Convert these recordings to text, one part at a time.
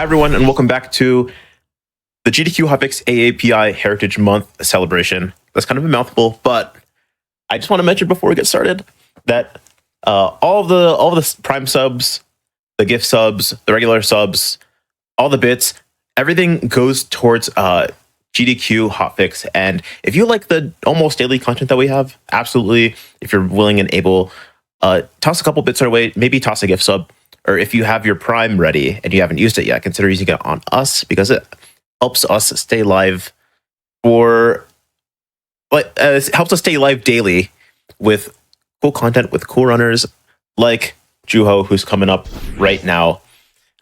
Hi, everyone, and welcome back to the GDQ Hotfix AAPI Heritage Month celebration. That's kind of a mouthful, but I just want to mention before we get started that all of the Prime subs, the gift subs, the regular subs, all the bits, everything goes towards GDQ Hotfix. And if you like the almost daily content that we have, absolutely, if you're willing and able, toss a couple bits our way, maybe toss a gift sub. Or if you have your Prime ready and you haven't used it yet, consider using it on us because it helps us stay live it helps us stay live daily with cool content with cool runners like Juh0rse, who's coming up right now.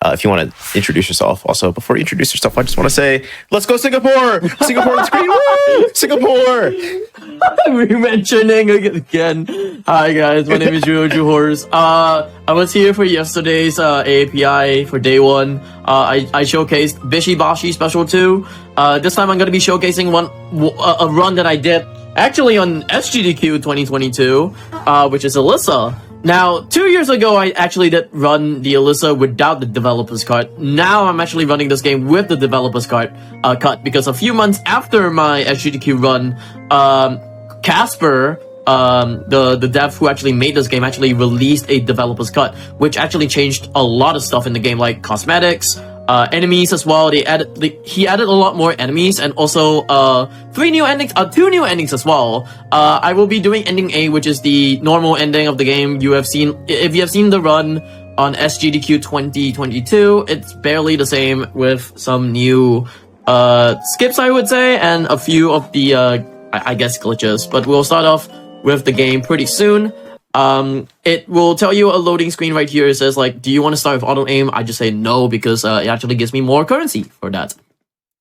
If you want to introduce yourself. Also, before you introduce yourself, I just want to say, let's go Singapore! Singapore on screen! Woo! Singapore! Re-mentioning again. Hi guys, my name is Juh0rse. I was here for yesterday's AAPI for day 1. I showcased Bishibashi Special 2. This time I'm going to be showcasing a run that I did actually on SGDQ 2022, which is Alisa. Now, 2 years ago, I actually did run the Alisa without the developer's card. Now, I'm actually running this game with the developer's card cut because a few months after my SGDQ run, Casper, the dev who actually made this game, actually released a developer's cut, which actually changed a lot of stuff in the game, like cosmetics, enemies as well. He added a lot more enemies and also 2 new endings as well. I will be doing ending A, which is the normal ending of the game. If you have seen the run on SGDQ 2022, it's barely the same with some new skips, I would say, and a few of the I guess glitches. But we'll start off with the game pretty soon. It will tell you a loading screen right here. It says like, do you want to start with auto aim? I just say no because it actually gives me more currency for that.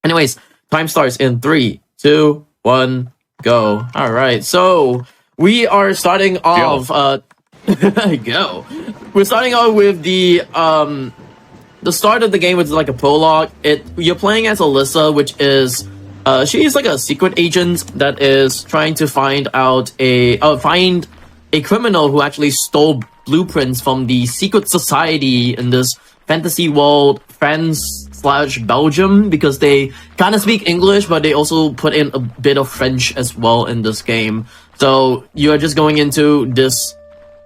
Anyways, time starts in 3, 2, 1, go. All right, so we are starting off. Go. We're starting off with the start of the game, which is like a prologue. You're playing as Alisa, which is she's like a secret agent that is trying to find a criminal who actually stole blueprints from the secret society in this fantasy world, France/Belgium, because they kind of speak English, but they also put in a bit of French as well in this game. So you're just going into this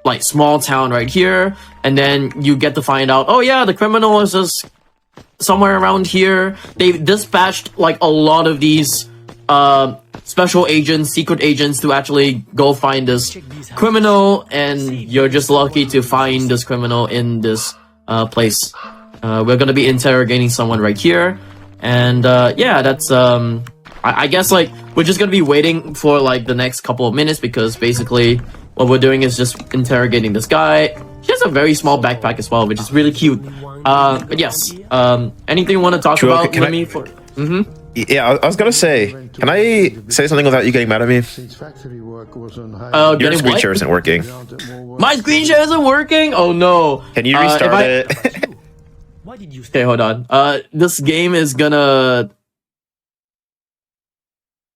like small town right here, and then you get to find out, oh yeah, the criminal is just somewhere around here. They've dispatched like a lot of these special agents, secret agents to actually go find this criminal, and you're just lucky to find this criminal in this place. We're gonna be interrogating someone right here, and yeah, that's I guess like we're just gonna be waiting for like the next couple of minutes because basically what we're doing is just interrogating this guy. He has a very small backpack as well, which is really cute. But yes, anything you want to talk about? Yeah, I was gonna say, can I say something without you getting mad at me? Your screen share isn't working. My screen share isn't working? Oh no. Can you restart it? Okay, hold on. This game is gonna...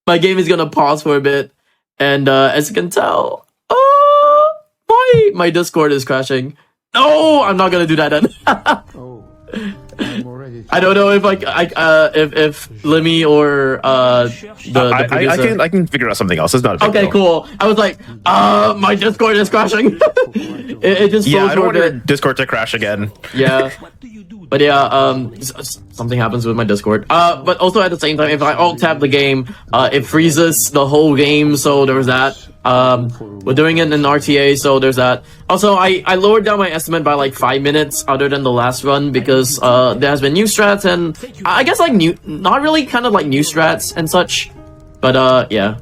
My game is gonna pause for a bit. And as you can tell... my Discord is crashing. No! I'm not gonna do that then. I don't know if if Lemmy or the producer... I can figure out something else. It's not a big deal. Cool. I was like, my Discord is crashing. it just I don't want your Discord to crash again. Yeah. But yeah, something happens with my Discord. But also at the same time, if I alt tab the game, it freezes the whole game. So there's that. We're doing it in RTA, so there's that. Also, I lowered down my estimate by like 5 minutes other than the last run because there has been new strats and I guess like not really kind of like new strats and such. But yeah.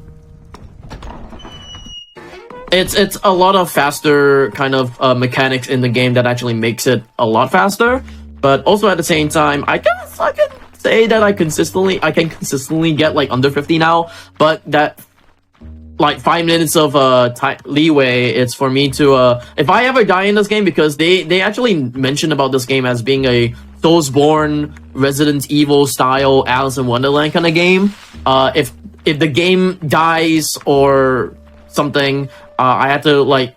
It's a lot of faster kind of mechanics in the game that actually makes it a lot faster. But also at the same time, I guess I can say that I can consistently get like under 50 now, but that like 5 minutes of leeway, it's for me to if I ever die in this game, because they actually mentioned about this game as being a Soulsborne, Resident Evil style Alice in Wonderland kind of game. If the game dies or something, I have to like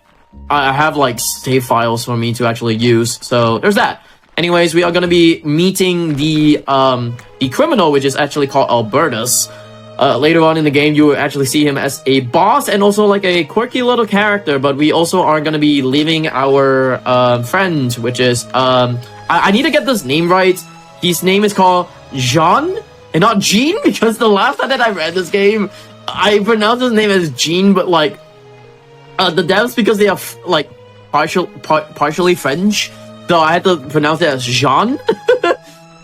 I have like save files for me to actually use, so there's that. Anyways, we are gonna be meeting the criminal, which is actually called Albertus. Later on in the game, you will actually see him as a boss and also like a quirky little character. But we also are gonna be leaving our friend, which is I need to get this name right. His name is called Jean and not Jean, because the last time that I read this game, I pronounced his name as Jean, but like the devs, because they are like partially French, so I had to pronounce it as Jean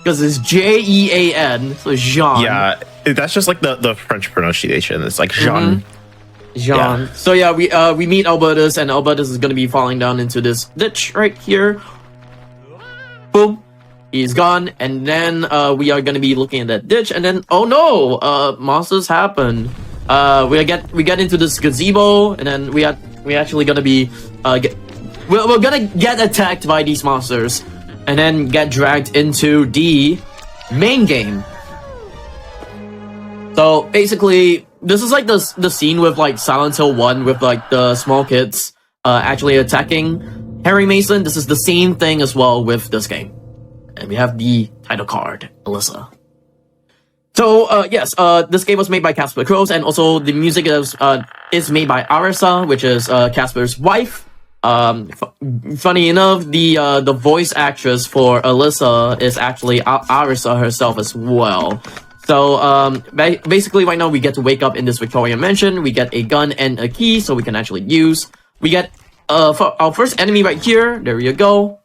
because it's Jean, so Jean. Yeah, that's just like the French pronunciation. It's like Jean. Jean. Yeah. So yeah, we meet Albertus, and Albertus is gonna be falling down into this ditch right here. Boom, he's gone, and then we are gonna be looking at that ditch, and then oh no, monsters happen. We get into this gazebo, and then we actually gonna be we're gonna get attacked by these monsters, and then get dragged into the main game. So basically, this is like the scene with like Silent Hill 1 with like the small kids actually attacking Harry Mason. This is the same thing as well with this game. And we have the title card, Alisa. So yes, this game was made by Casper Crows, and also the music is made by Alisa, which is Casper's wife. Funny enough, the voice actress for Alisa is actually Alisa herself as well. So basically right now we get to wake up in this Victorian mansion. We get a gun and a key, so we can actually use. We get for our first enemy right here. There you go.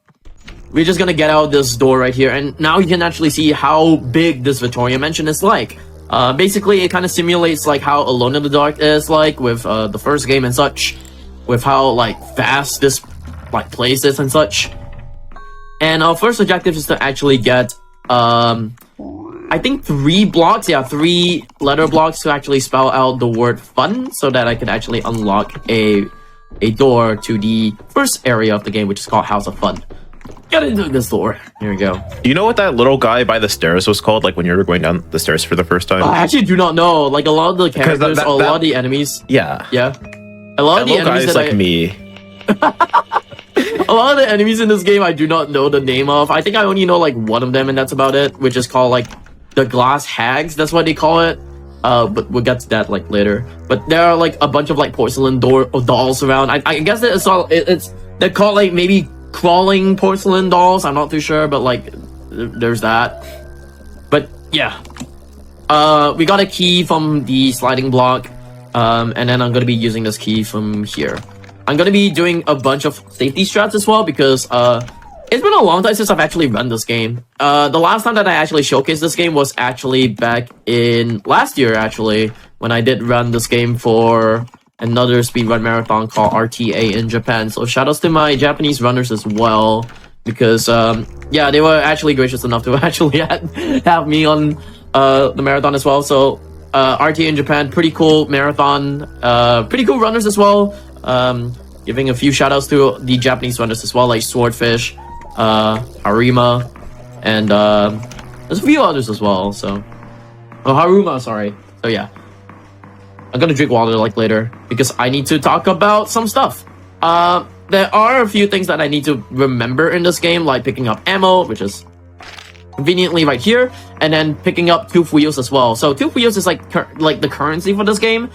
We're just gonna get out this door right here, and now you can actually see how big this Victorian mansion is like. Basically, it kind of simulates like how Alone in the Dark is like with the first game and such, with how like vast this like place is and such. And our first objective is to actually get I think 3 blocks, yeah, 3 letter blocks to actually spell out the word fun, so that I can actually unlock a door to the first area of the game, which is called House of Fun. Get into this door. Here we go. Do you know what that little guy by the stairs was called? Like when you were going down the stairs for the first time? I actually do not know. Like a lot of the characters, a lot of the enemies. Yeah. Yeah. A lot of the enemies that like me. A lot of the enemies in this game I do not know the name of. I think I only know like one of them, and that's about it, which is called like the glass hags. That's what they call it. But we'll get to that like later. But there are like a bunch of like porcelain dolls around. I guess it's they're called like maybe crawling porcelain dolls. I'm not too sure, but like there's that. But yeah, we got a key from the sliding block, and then I'm gonna be using this key from here. I'm gonna be doing a bunch of safety strats as well, because it's been a long time since I've actually run this game. The last time that I actually showcased this game was actually back in last year, actually, when I did run this game for another speedrun marathon called RTA in Japan. So shoutouts to my Japanese runners as well, because yeah, they were actually gracious enough to actually have me on the marathon as well. So RTA in Japan, pretty cool marathon, pretty cool runners as well. Giving a few shoutouts to the Japanese runners as well, like Swordfish, Harima, and there's a few others as well. So, Haruma, sorry. So yeah, I'm gonna drink water like later because I need to talk about some stuff. There are a few things that I need to remember in this game, like picking up ammo, which is conveniently right here, and then picking up 2 wheels as well. So 2 wheels is like the currency for this game.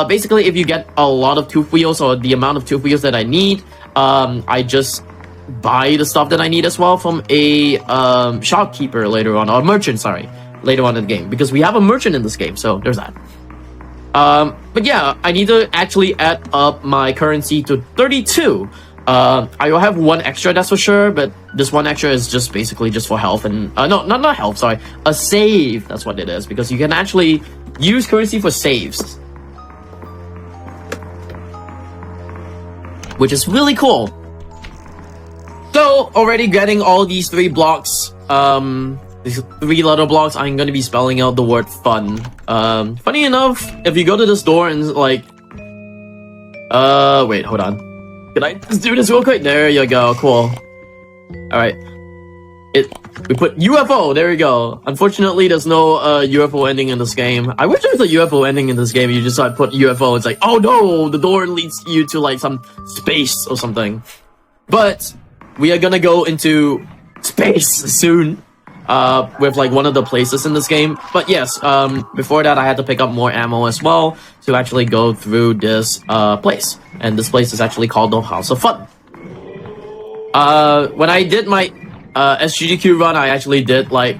Basically, if you get a lot of 2 wheels, or the amount of 2 wheels that I need, I just buy the stuff that I need as well from a shopkeeper later on, or merchant, sorry, later on in the game, because we have a merchant in this game, so there's that. But yeah, I need to actually add up my currency to 32. I will have 1 extra, that's for sure, but this 1 extra is just basically just for health, and no, not health, sorry, a save, that's what it is, because you can actually use currency for saves, which is really cool. So already getting all these 3 blocks, these 3 letter blocks, I'm gonna be spelling out the word fun. Funny enough, if you go to this door and like, wait, hold on. Can I just do this real quick? There you go, cool. Alright. We put UFO, there you go. Unfortunately, there's no UFO ending in this game. I wish there was a UFO ending in this game. You just put UFO, it's like, oh no, the door leads you to like some space or something. But we are gonna go into space soon. With like one of the places in this game. But yes, before that I had to pick up more ammo as well to actually go through this place. And this place is actually called the House of Fun. When I did my SGDQ run, I actually did like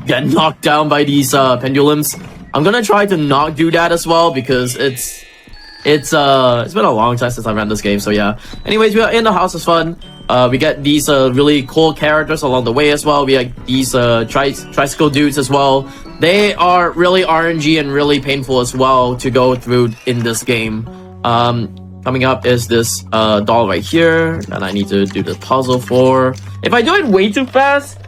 get knocked down by these pendulums. I'm gonna try to not do that as well because it's been a long time since I ran this game, so yeah. Anyways, we are in the House of Fun. We get these really cool characters along the way as well. We have these tricycle dudes as well. They are really RNG and really painful as well to go through in this game. Coming up is this doll right here that I need to do the puzzle for. If I do it way too fast,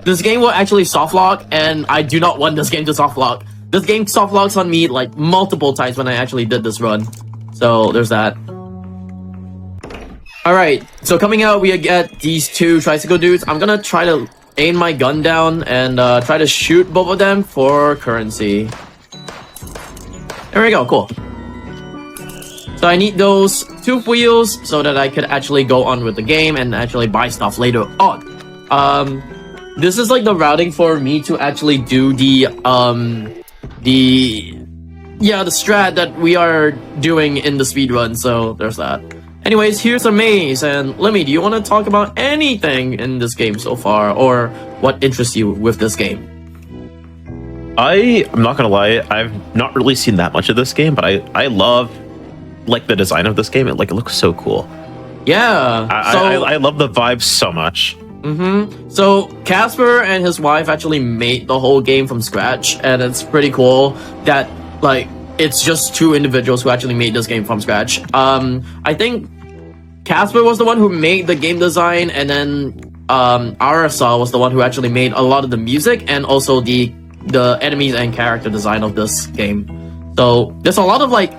this game will actually softlock, and I do not want this game to softlock. This game softlocks on me like multiple times when I actually did this run. So there's that. Alright, so coming out we get these two tricycle dudes. I'm gonna try to aim my gun down and try to shoot both of them for currency. There we go, cool. So I need those 2 wheels so that I could actually go on with the game and actually buy stuff later on. This is like the routing for me to actually do the strat that we are doing in the speedrun, so there's that. Anyways, here's a maze, and Lemmy, do you want to talk about anything in this game so far, or what interests you with this game? I'm not gonna lie, I've not really seen that much of this game, but I love like the design of this game. It looks so cool. Yeah, I love the vibe so much. So Casper and his wife actually made the whole game from scratch, and it's pretty cool that like it's just 2 individuals who actually made this game from scratch. I think Casper was the one who made the game design, and then Juh0rse was the one who actually made a lot of the music and also the enemies and character design of this game. So there's a lot of like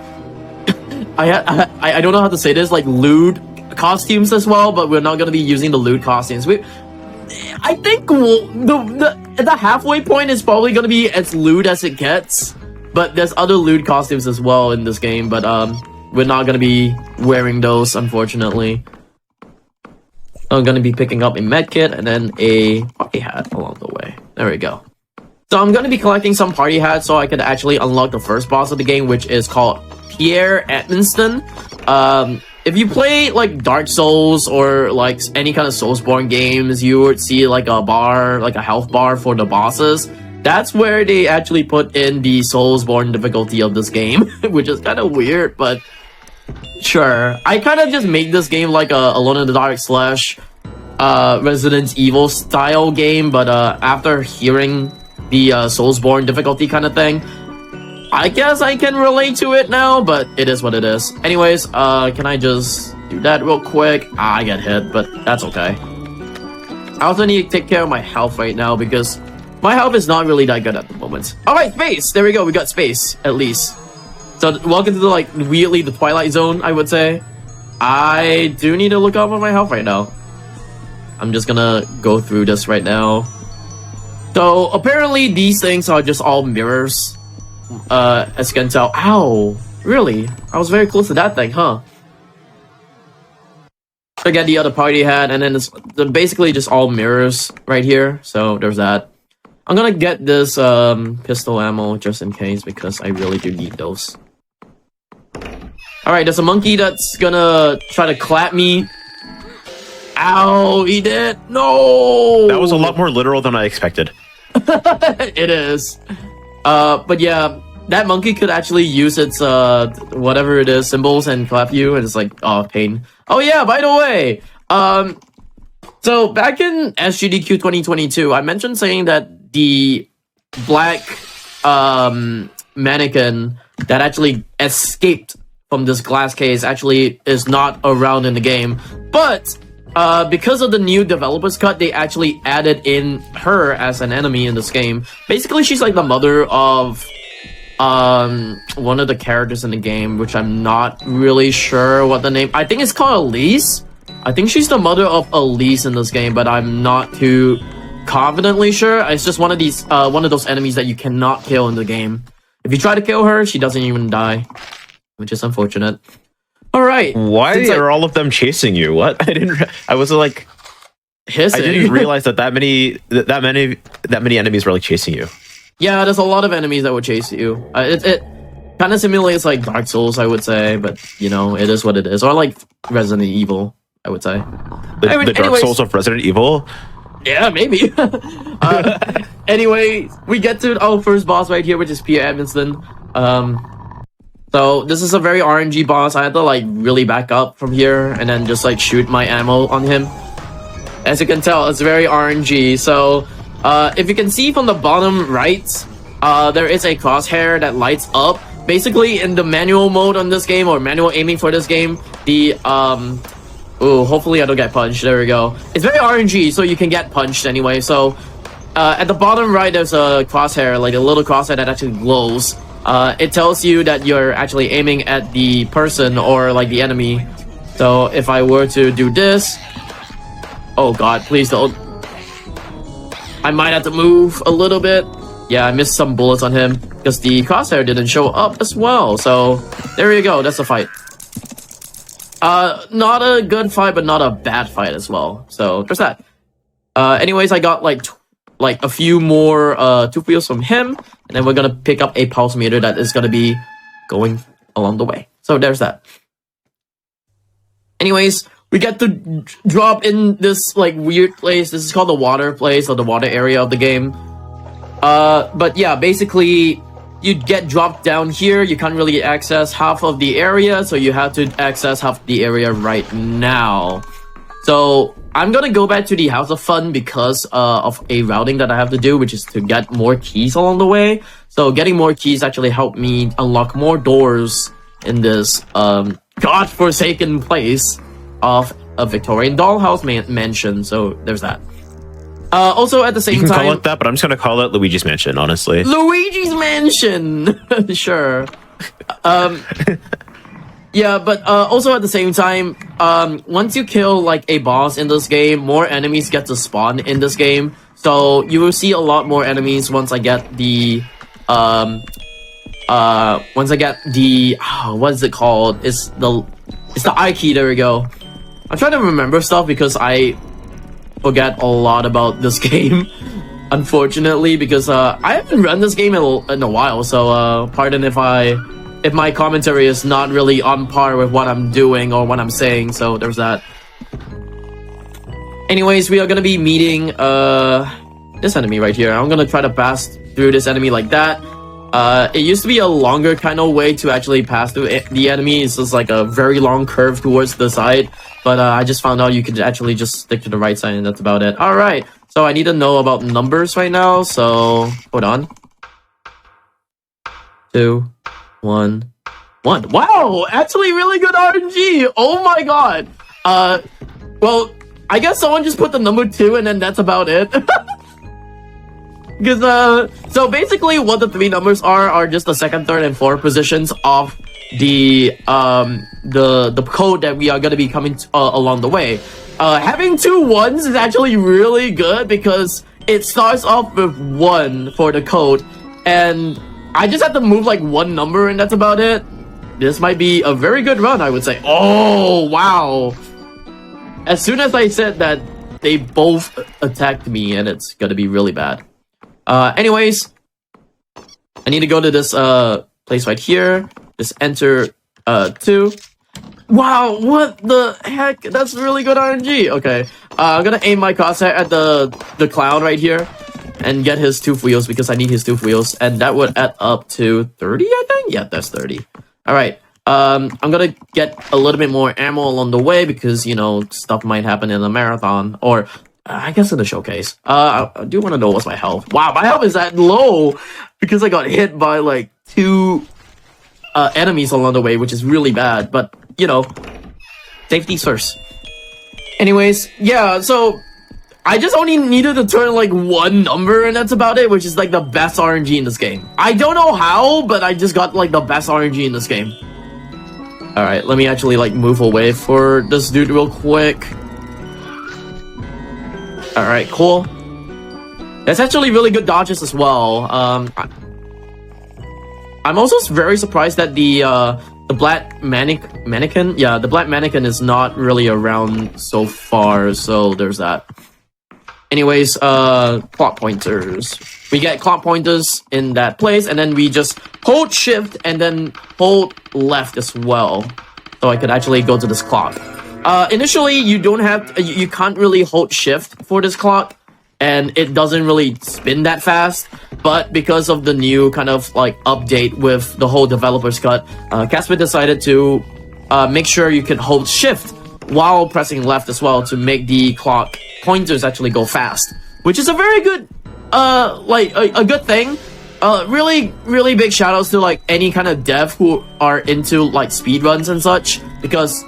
I don't know how to say this, like lewd costumes as well, but we're not going to be using the lewd costumes. I think the halfway point is probably going to be as lewd as it gets, but there's other lewd costumes as well in this game, but we're not going to be wearing those, unfortunately. I'm going to be picking up a medkit and then a party hat along the way. There we go. So I'm going to be collecting some party hats so I can actually unlock the first boss of the game, which is called Pierre Edmonston. If you play like Dark Souls or like any kind of Soulsborne games, you would see like a bar, like a health bar for the bosses. That's where they actually put in the Soulsborne difficulty of this game, which is kind of weird, but sure. I kind of just made this game like a Alone in the Dark / Resident Evil style game, but after hearing the Soulsborne difficulty kind of thing, I guess I can relate to it now, but it is what it is. Anyways, can I just do that real quick? I get hit, but that's okay. I also need to take care of my health right now because my health is not really that good at the moment. Alright, space! There we go, we got space, at least. So, welcome to the, like, weirdly the Twilight Zone, I would say. I do need to look up on my health right now. I'm just gonna go through this right now. So, apparently these things are just all mirrors. As you can tell. Ow! Really? I was very close to that thing, huh? I get the other party hat, and then they're basically just all mirrors right here. So there's that. I'm gonna get this pistol ammo just in case because I really do need those. Alright, there's a monkey that's gonna try to clap me. Ow! He did! No! That was a lot more literal than I expected. It is. But yeah, that monkey could actually use its, whatever it is, symbols and clap you, and it's like, oh, pain. Oh yeah, by the way, so back in SGDQ 2022, I mentioned saying that the black, mannequin that actually escaped from this glass case actually is not around in the game, but because of the new developers cut, they actually added in her as an enemy in this game. Basically, she's like the mother of one of the characters in the game, which I'm not really sure what the name. I think it's called Elise. I think she's the mother of Elise in this game, but I'm not too confidently sure. It's just one of these one of those enemies that you cannot kill in the game. If you try to kill her, she doesn't even die, which is unfortunate. All right. Why are all of them chasing you? What? I was like, hissing. I didn't realize that many enemies were like chasing you. Yeah, there's a lot of enemies that would chase you. It kind of simulates like Dark Souls, I would say, but you know, it is what it is. Or like Resident Evil, I would say. The Dark Souls of Resident Evil. Yeah, maybe. Anyway, we get to our first boss right here, which is Pierre Edmondson. So this is a very RNG boss. I had to like really back up from here and then just like shoot my ammo on him. As you can tell, it's very RNG. So if you can see from the bottom right, there is a crosshair that lights up. Basically, in the manual mode on this game, or manual aiming for this game, the oh, hopefully I don't get punched. There we go. It's very RNG, so you can get punched anyway. So at the bottom right, there's a crosshair, like a little crosshair that actually glows. It tells you that you're actually aiming at the person or like the enemy. So if I were to do this, oh god, please don't. I might have to move a little bit. Yeah, I missed some bullets on him because the crosshair didn't show up as well. So there you go. That's a fight. Not a good fight, but not a bad fight as well. So there's that. Anyways, I got like a few more tooth wheels from him, and then we're gonna pick up a pulse meter that is gonna be going along the way. So there's that. Anyways, we get to drop in this like weird place. This is called the water place, or the water area of the game. But yeah, basically you get dropped down here. You can't really access half of the area, so you have to access half the area right now. So I'm gonna go back to the House of Fun because of a routing that I have to do, which is to get more keys along the way. So getting more keys actually helped me unlock more doors in this godforsaken place of a Victorian dollhouse mansion. So there's that. Also at the same time, you can call it that, but I'm just gonna call it Luigi's Mansion, honestly. Luigi's Mansion. Sure. Yeah, but also at the same time, once you kill like a boss in this game, more enemies get to spawn in this game. So you will see a lot more enemies once I get the what is it called? It's the I key. There we go. I'm trying to remember stuff because I forget a lot about this game, unfortunately, because I haven't run this game in a while. So pardon if my commentary is not really on par with what I'm doing or what I'm saying. So there's that. Anyways, we are gonna be meeting this enemy right here. I'm gonna try to pass through this enemy like that. It used to be a longer kind of way to actually pass through the enemy. It's just like a very long curve towards the side. But I just found out you could actually just stick to the right side, and that's about it. Alright, so I need to know about numbers right now, so hold on. 2, 1, 1. Wow, actually really good RNG! Oh my god! Well, I guess someone just put the number 2 and then that's about it. Because, so basically what the 3 numbers are just the second, third, and fourth positions of the code that we are going to be coming along the way. Having 2 1s is actually really good because it starts off with 1 for the code, and I just have to move like 1 number and that's about it. This might be a very good run, I would say. Oh, wow. As soon as I said that, they both attacked me, and it's going to be really bad. Anyways, I need to go to this place right here. Just enter 2. Wow, what the heck? That's really good RNG. Okay, I'm gonna aim my crosshair at the clown right here and get his tooth wheels because I need his tooth wheels, and that would add up to 30, I think. Yeah, that's 30. All right. I'm gonna get a little bit more ammo along the way because, you know, stuff might happen in a marathon, or I guess in the showcase. I do want to know what's my health. Wow, my health is that low because I got hit by like 2 enemies along the way, which is really bad. But, you know, safety's first. Anyways, yeah, so I just only needed to turn like 1 number and that's about it, which is like the best RNG in this game. I don't know how, but I just got like the best RNG in this game. Alright, let me actually like move away for this dude real quick. Alright, cool. That's actually really good dodges as well. I'm also very surprised that the black mannequin, yeah, the black mannequin is not really around so far, so there's that. Anyways, clock pointers. We get clock pointers in that place, and then we just hold shift and then hold left as well. So I could actually go to this clock. Initially, you don't have, you can't really hold shift for this clock, and it doesn't really spin that fast. But because of the new kind of like update with the whole developer's cut, Casper decided to make sure you can hold shift while pressing left as well to make the clock pointers actually go fast, which is a very good, like a good thing. Really big shout outs to like any kind of dev who are into like speedruns and such, because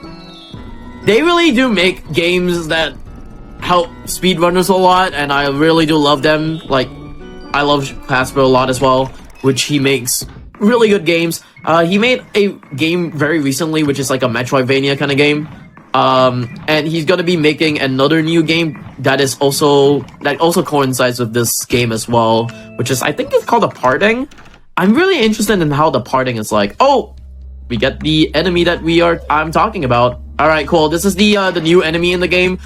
they really do make games that help speedrunners a lot, and I really do love them. Like, I love Casper a lot as well, which he makes really good games. He made a game very recently, which is like a Metroidvania kind of game. And he's gonna be making another new game that also coincides with this game as well, which is, I think it's called The Parting. I'm really interested in how The Parting is like. Oh, we get the enemy that I'm talking about. All right, cool. This is the new enemy in the game,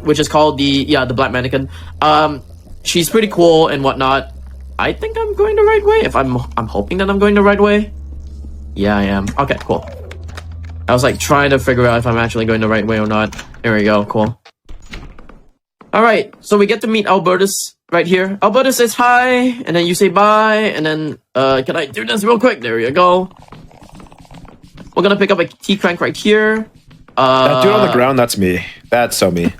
which is called the Black Mannequin. She's pretty cool and whatnot. I think I'm going the right way. If I'm hoping that I'm going the right way. Yeah, I am. Okay, cool. I was like trying to figure out if I'm actually going the right way or not. There we go, cool. Alright, so we get to meet Albertus right here. Albertus says hi, and then you say bye, and then, can I do this real quick? There you go. We're gonna pick up a T-Crank right here. That dude on the ground, that's me. That's so me.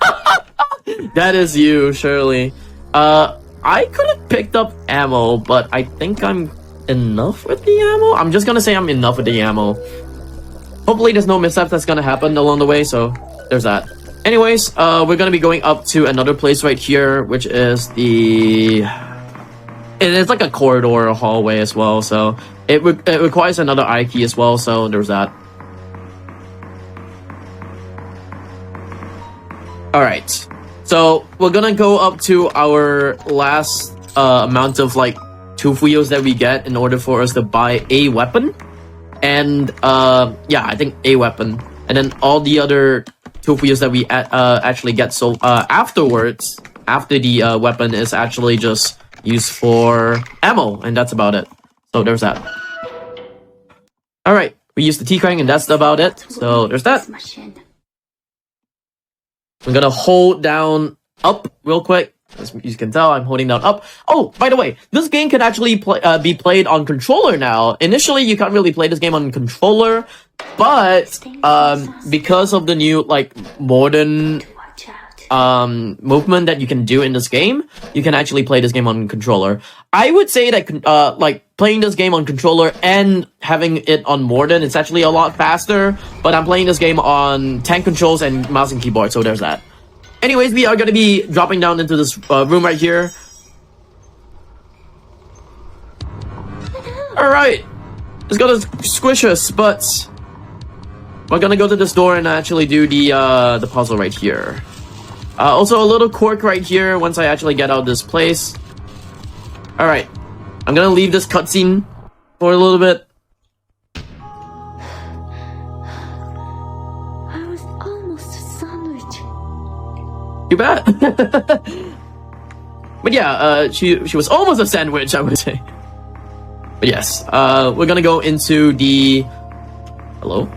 That is you, surely. I could have picked up ammo, but I think I'm enough with the ammo. I'm just gonna say I'm enough with the ammo. Hopefully there's no mishap that's gonna happen along the way, so there's that. Anyways, we're gonna be going up to another place right here, which is it's like a corridor or a hallway as well, so it requires another I key as well, so there's that. Alright, so we're gonna go up to our last amount of like tooth wheels that we get in order for us to buy a weapon. And yeah, I think a weapon, and then all the other tooth wheels that we actually get. So afterwards, after the weapon is actually just used for ammo, and that's about it. So there's that. All right, we use the T-Crank, and that's about it. So there's that. I'm gonna hold down up real quick. As you can tell, I'm holding down up. Oh, by the way, this game can actually be played on controller now. Initially, you can't really play this game on controller, but because of the new like modern movement that you can do in this game, you can actually play this game on controller. I would say that like playing this game on controller and having it on modern, it's actually a lot faster. But I'm playing this game on tank controls and mouse and keyboard, so there's that. Anyways, we are going to be dropping down into this room right here. Alright. It's gonna squish us, but we're gonna go to this door and actually do the puzzle right here. Also, a little quirk right here once I actually get out of this place. Alright. I'm gonna leave this cutscene for a little bit. Too bad. But yeah, she was almost a sandwich, I would say. But yes, we're gonna go into the... Hello?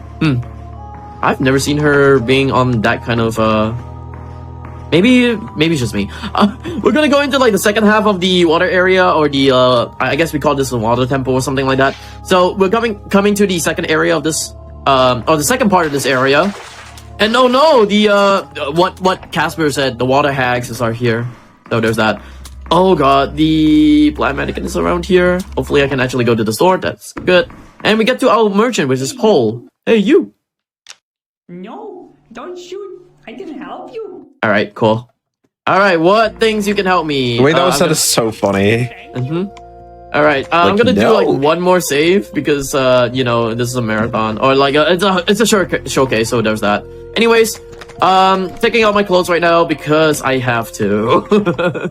I've never seen her being on that kind of, Maybe it's just me. We're gonna go into like the second half of the water area, or the, I guess we call this the water temple or something like that. So we're coming to the second area of this, or the second part of this area. And oh no, what Casper said, the water hags are here. So there's that. Oh god, the Black Mannequin is around here. Hopefully I can actually go to the store, that's good. And we get to our merchant, which is Paul. Hey, you! No, don't shoot. I can help you. Alright, cool. Alright, what things you can help me? The way that was said is so funny. Alright, I'm gonna do like one more save because you know, this is a marathon, or like it's a showcase, so there's that. Anyways, taking out my clothes right now because I have to.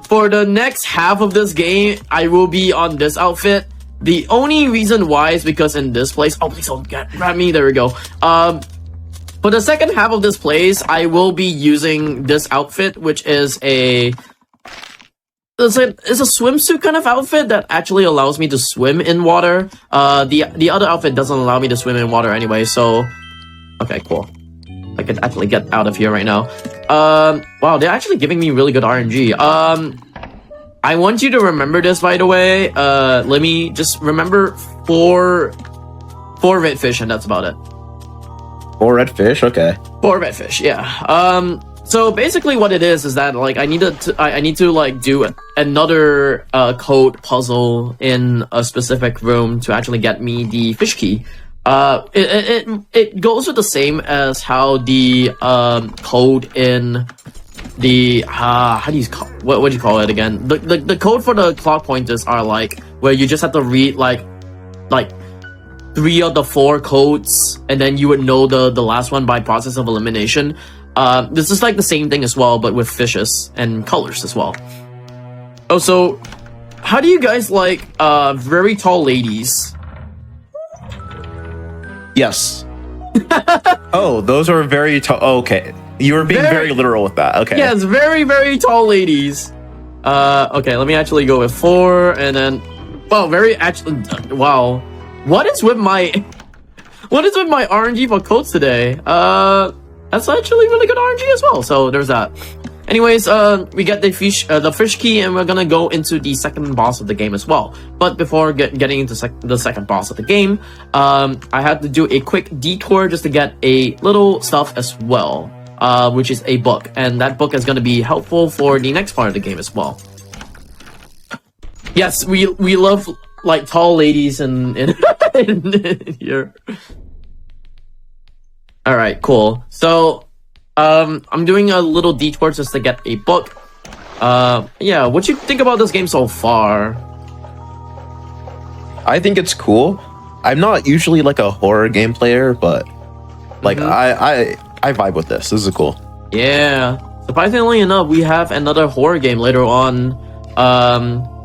For the next half of this game, I will be on this outfit. The only reason why is because in this place, oh please don't grab me, there we go. For the second half of this plays, I will be using this outfit, which is it's a swimsuit kind of outfit that actually allows me to swim in water. The other outfit doesn't allow me to swim in water anyway, so... Okay, cool. I could actually get out of here right now. Wow, they're actually giving me really good RNG. I want you to remember this, by the way. Let me just remember four red fish, and that's about it. 4 red fish? Okay. 4 red fish, yeah. So basically what it is that, like, I need to like do another code puzzle in a specific room to actually get me the fish key. It goes with the same as how the code in the how do you call what do you call it again? The code for the clock pointers are like where you just have to read like 3 of the 4 codes, and then you would know the last one by process of elimination. This is like the same thing as well, but with fishes and colors as well. Oh, so how do you guys like very tall ladies? Yes. Oh, those are very tall. Okay. You were being very literal with that. Okay. Yes, very, very tall ladies. Okay, let me actually go with 4, and then... Wow, wow. What is with my RNG for codes today? That's actually really good RNG as well, so there's that. Anyways, we get the fish key, and we're gonna go into the second boss of the game as well. But before getting into the second boss of the game, I had to do a quick detour just to get a little stuff as well, which is a book, and that book is gonna be helpful for the next part of the game as well. Yes, we love like tall ladies in here. All right, cool. So. I'm doing a little detour just to get a book. Yeah, what you think about this game so far? I think it's cool. I'm not usually like a horror game player, but like I vibe with this. This is cool. Yeah. Surprisingly enough, we have another horror game later on.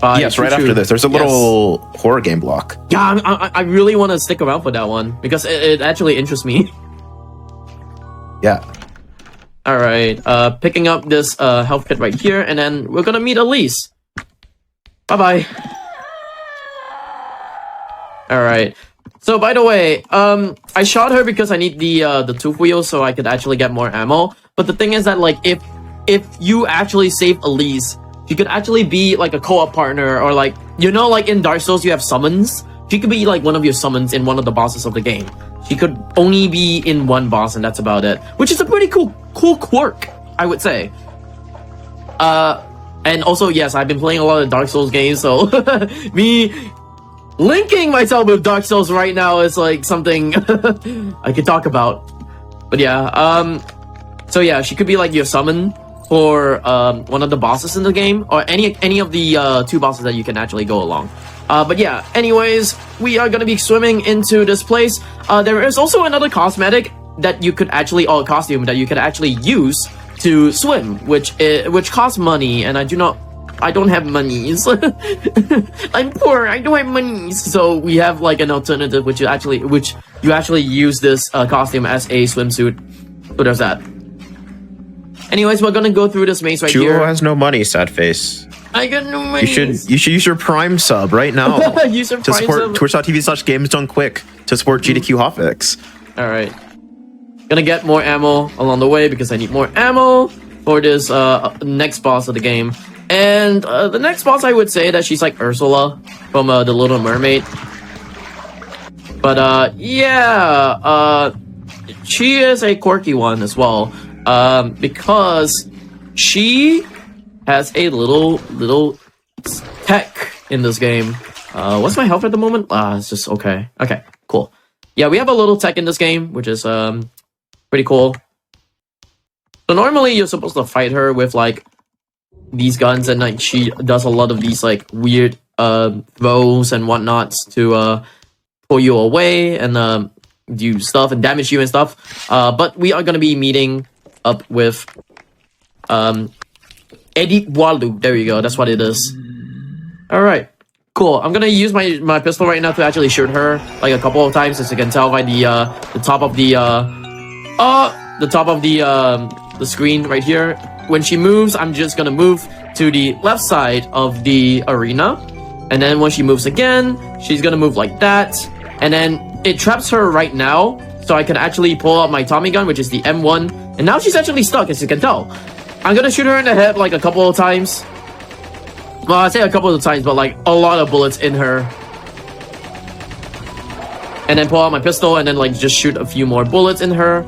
Yes, right after this. There's a little horror game block. Yeah, I really want to stick around for that one because it actually interests me. Yeah. All right, picking up this health kit right here, and then we're gonna meet Alisa. Bye-bye. All right. So, by the way, I shot her because I need the tooth wheel so I could actually get more ammo. But the thing is that, like, if you actually save Alisa, she could actually be like a co-op partner, or like, you know, like in Dark Souls you have summons. She could be like one of your summons in one of the bosses of the game. She could only be in one boss, and that's about it. Which is a pretty cool quirk, I would say. And also, yes, I've been playing a lot of Dark Souls games, so me linking myself with Dark Souls right now is like something I could talk about. But yeah, so yeah, she could be like your summon for one of the bosses in the game, or any of the 2 bosses that you can actually go along. But yeah, anyways, we are gonna be swimming into this place. There is also another cosmetic that you could actually, or costume that you could actually use to swim, which costs money, and I don't have monies. I'm poor, I don't have monies. So we have like an alternative, which you actually use this costume as a swimsuit. So there's that. Anyways, we're gonna go through this maze right here. Juh0rse has no money, sad face. I got no money. You should use your Prime sub right now. Use your to Prime support sub. twitch.tv/GamesDoneQuick to support GDQ Hotfix. Alright. Gonna get more ammo along the way because I need more ammo for this next boss of the game. And the next boss, I would say that she's like Ursula from The Little Mermaid. But yeah, she is a quirky one as well. Because she has a little tech in this game. What's my health at the moment? It's just okay. Okay, cool. Yeah, we have a little tech in this game, which is pretty cool. So normally you're supposed to fight her with like these guns, and like she does a lot of these like weird throws and whatnots to pull you away and do stuff and damage you and stuff. But we are gonna be meeting up with Eddie Walu. There you go, that's what it is. Alright, cool. I'm gonna use my pistol right now to actually shoot her like a couple of times, as you can tell by the top of the the top of the screen right here. When she moves, I'm just gonna move to the left side of the arena. And then when she moves again, she's gonna move like that. And then it traps her right now. So I can actually pull out my Tommy gun, which is the M1. And now she's actually stuck, as you can tell. I'm gonna shoot her in the head like a couple of times. Well, I say a couple of times, but like a lot of bullets in her. And then pull out my pistol and then like just shoot a few more bullets in her.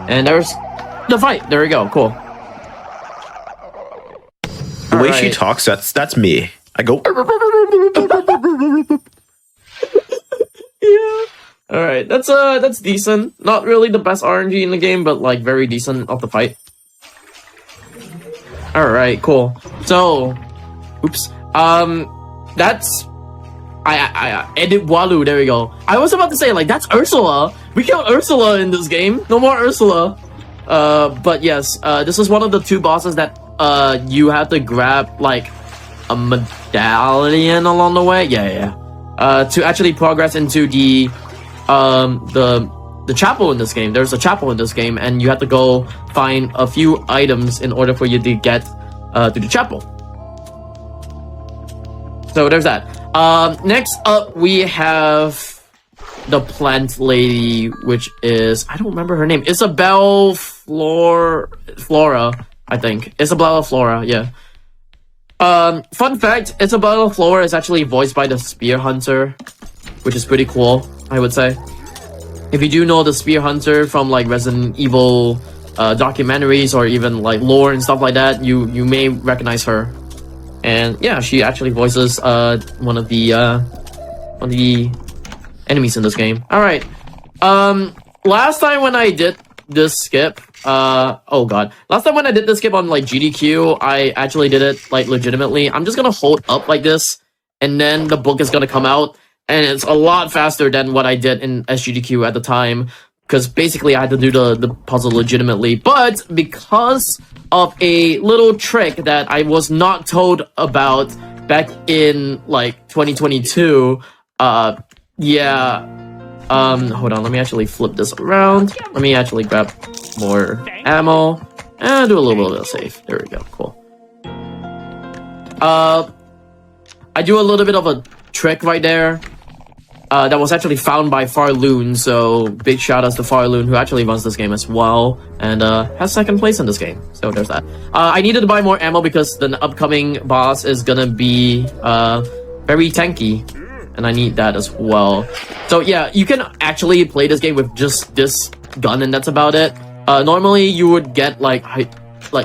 And there's the fight. There we go. Cool. The way she talks, that's me. I go. Yeah. All right. That's decent. Not really the best RNG in the game, but like very decent of the fight. All right. Cool. So, oops. That's. I edit Walu. There we go. I was about to say like that's Ursula. We killed Ursula in this game. No more Ursula. But yes. This is one of the two bosses that you have to grab like a medallion along the way. Yeah. To actually progress into the chapel in this game. There's a chapel in this game, and you have to go find a few items in order for you to get to the chapel. So there's that. Next up, we have the plant lady, which is, I don't remember her name. Isabelle Flora, I think. Isabella Flora, yeah. Fun fact, Isabella Flora is actually voiced by the Spear Hunter, which is pretty cool, I would say. If you do know the Spear Hunter from like Resident Evil documentaries or even like lore and stuff like that, you may recognize her. And yeah, she actually voices one of the enemies in this game. All right. Last time when I did this skip, oh god, last time when I did this skip on like GDQ, I actually did it like legitimately. I'm just gonna hold up like this, and then the book is gonna come out, and it's a lot faster than what I did in SGDQ at the time. Because basically I had to do the puzzle legitimately, but because of a little trick that I was not told about back in like 2022, yeah, hold on, let me actually flip this around. Let me actually grab more ammo and do a little bit of save. There we go, cool. I do a little bit of a trick right there. That was actually found by Farloon, so big shout outs to Farloon, who actually runs this game as well, and has second place in this game, so there's that. I needed to buy more ammo because the upcoming boss is gonna be very tanky, and I need that as well. So yeah, you can actually play this game with just this gun, and that's about it. Normally you would get like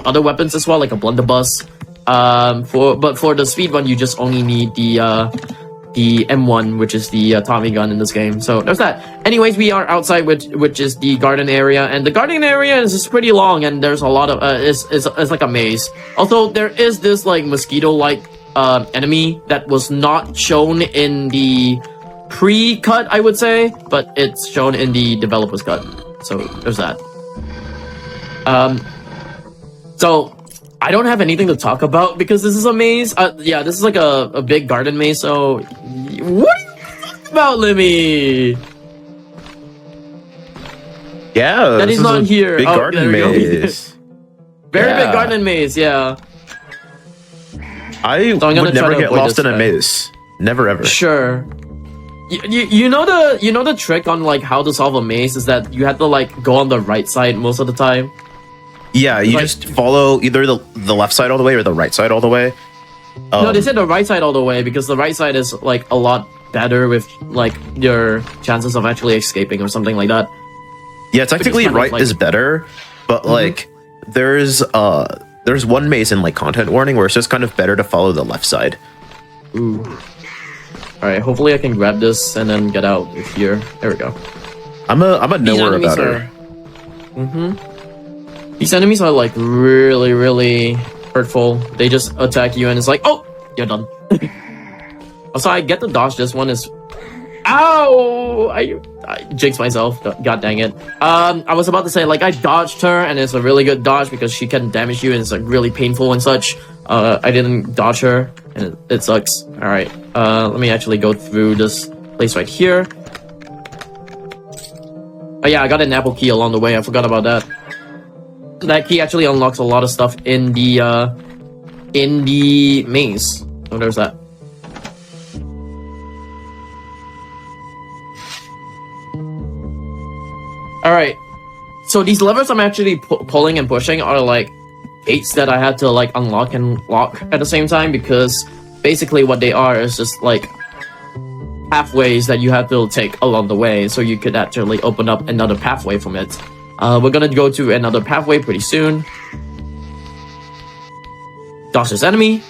other weapons as well, like a blunderbuss. But for the speed run, you just only need the M1, which is the Tommy gun in this game. So there's that. Anyways, we are outside, which is the garden area, and the garden area is just pretty long, and there's a lot of it's like a maze. Also, there is this like mosquito-like enemy that was not shown in the pre-cut, I would say, but it's shown in the developer's cut. So there's that. So I don't have anything to talk about because this is a maze. Yeah, this is like a big garden maze, so what are you talking about, Lemmy? Yeah, that is not here. Big garden maze. Very big garden maze, yeah. I would never get lost in a maze. Never ever. Sure. You know the trick on like how to solve a maze is that you have to like go on the right side most of the time. Yeah, you just follow either the left side all the way or the right side all the way. No, they said the right side all the way because the right side is like a lot better with like your chances of actually escaping or something like that. Yeah, technically right is better, but like there's one maze in like content warning where it's just kind of better to follow the left side. Ooh. All right, hopefully I can grab this and then get out of here. There we go. I'm a knower about her. These enemies are like really hurtful. They just attack you and it's like, oh, you're done. Also, I get to dodge this one is... Ow! I jinxed myself. God dang it. I was about to say, like, I dodged her and it's a really good dodge because she can damage you and it's like really painful and such. I didn't dodge her and it sucks. Alright, let me actually go through this place right here. Oh yeah, I got an apple key along the way. I forgot about that. That key actually unlocks a lot of stuff in the maze. Oh, there's that. All right. So these levers I'm actually pulling and pushing are like gates that I had to like unlock and lock at the same time, because basically what they are is just like pathways that you have to take along the way, so you could actually open up another pathway from it. We're gonna go to another pathway pretty soon. Dodge this enemy.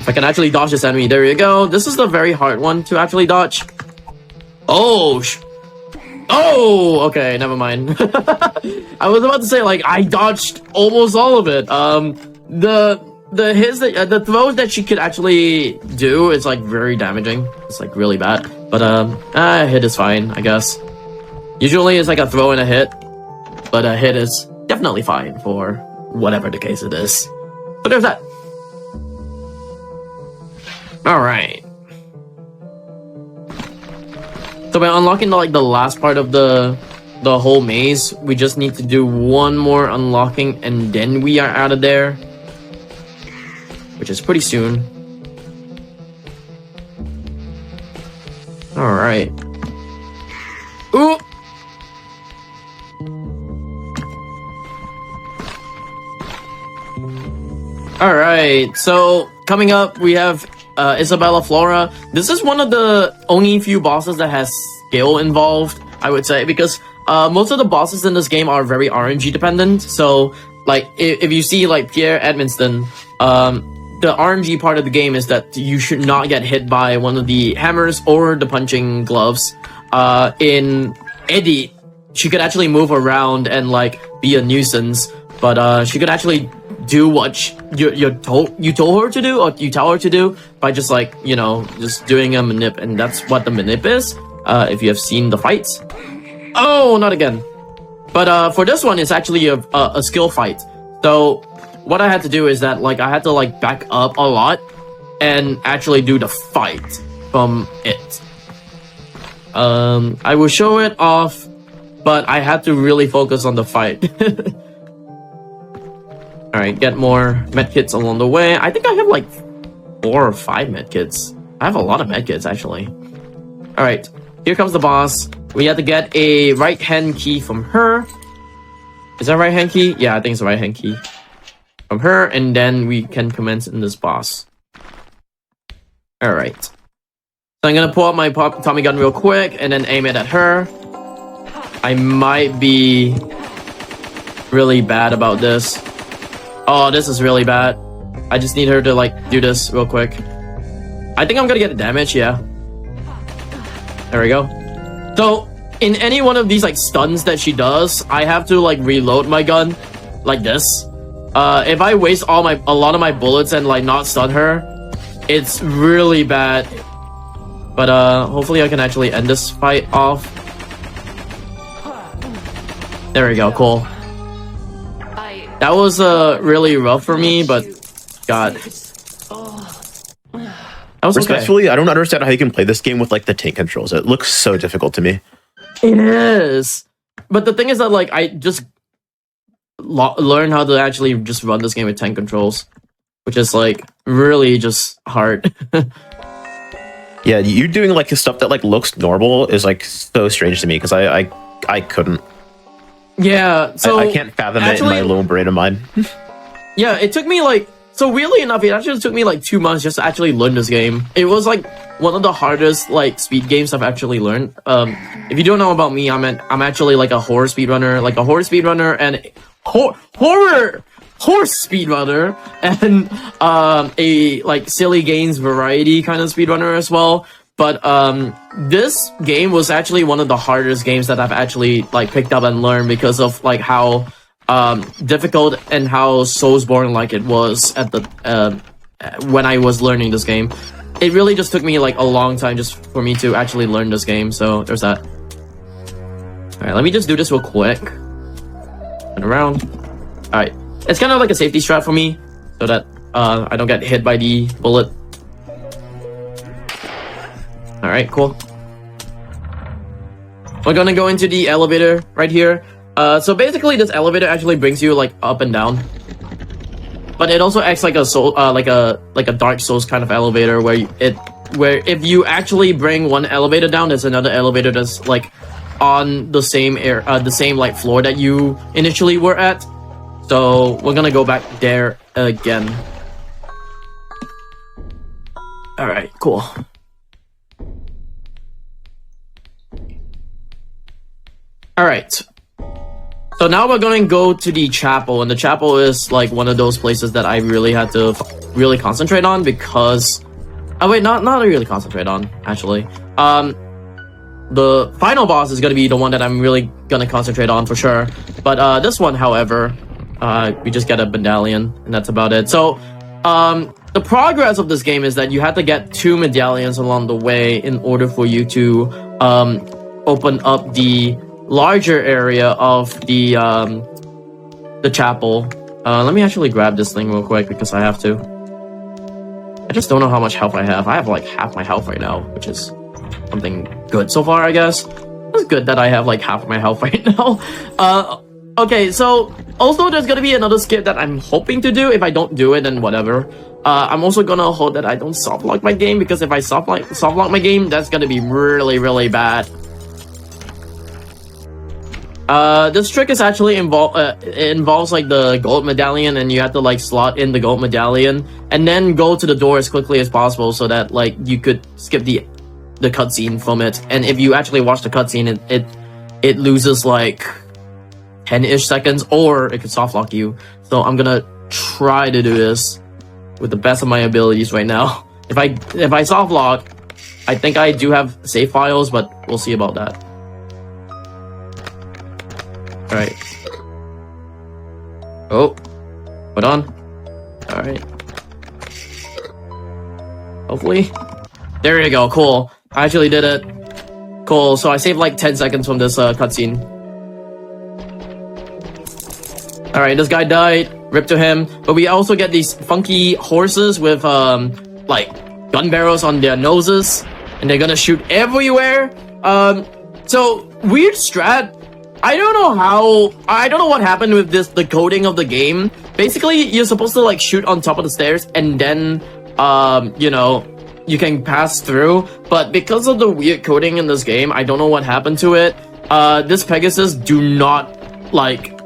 If I can actually dodge this enemy, there you go. This is the very hard one to actually dodge. Oh, oh, okay, never mind. I was about to say, like, I dodged almost all of it. The hits that the throws that she could actually do is like very damaging. It's like really bad. But a hit is fine, I guess. Usually it's like a throw and a hit, but a hit is definitely fine for whatever the case it is. But there's that. All right. So by unlocking the last part of the whole maze, we just need to do one more unlocking and then we are out of there, which is pretty soon. All right. Ooh. All right. So coming up, we have Isabella Flora. This is one of the only few bosses that has skill involved, I would say, because most of the bosses in this game are very RNG dependent. So, like, if you see like Pierre Edmonston, the RNG part of the game is that you should not get hit by one of the hammers or the punching gloves. In Eddie, she could actually move around and like be a nuisance, but she could actually do what you told her to do, or you tell her to do, by just like, you know, just doing a manip, and that's what the manip is. If you have seen the fights. Oh, not again. But for this one, it's actually a skill fight. So what I had to do is that like I had to like back up a lot and actually do the fight from it. I will show it off, but I had to really focus on the fight. Alright, get more medkits along the way. I think I have like 4 or 5 medkits. I have a lot of medkits actually. Alright, here comes the boss. We have to get a right hand key from her. Is that right hand key? Yeah, I think it's the right hand key from her, and then we can commence in this boss. Alright. So I'm gonna pull out my Tommy gun real quick and then aim it at her. I might be really bad about this. Oh, this is really bad. I just need her to like do this real quick. I think I'm gonna get the damage, yeah. There we go. So in any one of these like stuns that she does, I have to like reload my gun like this. If I waste a lot of my bullets and like not stun her, it's really bad. But hopefully I can actually end this fight off. There we go, cool. That was really rough for me, but God. That was okay. Respectfully, I don't understand how you can play this game with like the tank controls. It looks so difficult to me. It is. But the thing is that like I just learned how to actually just run this game with tank controls, which is like really just hard. Yeah, you doing like stuff that like looks normal is like so strange to me, because I couldn't. Yeah, so I can't fathom it in my little brain of mine. Yeah, it took me like, so weirdly enough, it actually took me like 2 months just to actually learn this game. It was like one of the hardest like speed games I've actually learned. If you don't know about me, I'm actually like a horror speedrunner, and horror speedrunner, and a like silly games variety kind of speedrunner as well. But this game was actually one of the hardest games that I've actually like picked up and learned, because of like how difficult and how Soulsborne like it was at the when I was learning this game. It really just took me like a long time just for me to actually learn this game. So there's that. All right, let me just do this real quick. Turn around. All right, it's kind of like a safety strat for me, so that I don't get hit by the bullet. Alright, cool. we're gonna go into the elevator right here. So basically, this elevator actually brings you like up and down, but it also acts like a soul, like a Dark Souls kind of elevator where if you actually bring one elevator down, there's another elevator that's like on the same like floor that you initially were at. So we're gonna go back there again. All right, cool. All right. So now we're going to go to the chapel, and the chapel is like one of those places that I really had to really concentrate on because... Oh wait, not really concentrate on, actually. The final boss is going to be the one that I'm really going to concentrate on for sure. But this one, however, we just get a medallion, and that's about it. So, the progress of this game is that you have to get 2 medallions along the way in order for you to open up the larger area of the chapel. Let me actually grab this thing real quick because I have to. I just don't know how much health I have. I have like half my health right now, which is something good so far, I guess. It's good that I have like half my health right now. Okay, so also there's gonna be another skip that I'm hoping to do. If I don't do it, then whatever. I'm also gonna hope that I don't soft lock my game, because if I soft lock my game, that's gonna be really bad. This trick is actually involves like the gold medallion, and you have to like slot in the gold medallion and then go to the door as quickly as possible so that like you could skip the cutscene from it. And if you actually watch the cutscene, it loses like 10-ish seconds, or it could soft lock you. So I'm gonna try to do this with the best of my abilities right now. If I soft lock, I think I do have save files, but we'll see about that. Alright. Oh. Hold on. Alright. Hopefully. There you go. Cool. I actually did it. Cool. So I saved like 10 seconds from this cutscene. Alright, this guy died. Rip to him. But we also get these funky horses with like gun barrels on their noses, and they're gonna shoot everywhere. So weird strat. I don't know what happened with the coding of the game. Basically, you're supposed to like shoot on top of the stairs and then you know, you can pass through, but because of the weird coding in this game, I don't know what happened to it. This Pegasus do not like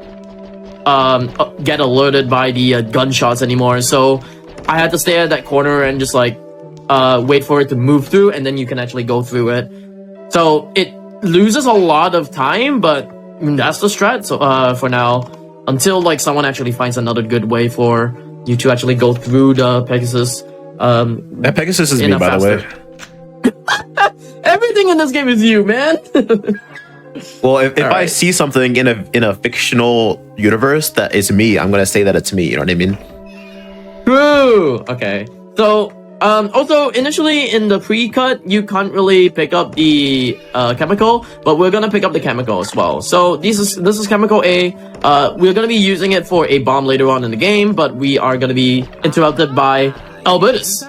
get alerted by the gunshots anymore, so I had to stay at that corner and just like wait for it to move through, and then you can actually go through it. So it loses a lot of time, but that's the strat. So for now, until like someone actually finds another good way for you to actually go through the Pegasus. That Pegasus is me, by the way. Everything in this game is you, man. Well, if All I right. see something in a fictional universe that is me, I'm gonna say that it's me. You know what I mean? True. Okay. So also initially in the pre-cut, you can't really pick up the chemical, but we're gonna pick up the chemical as well. So this is chemical A. We're gonna be using it for a bomb later on in the game, but we are gonna be interrupted by Albertus.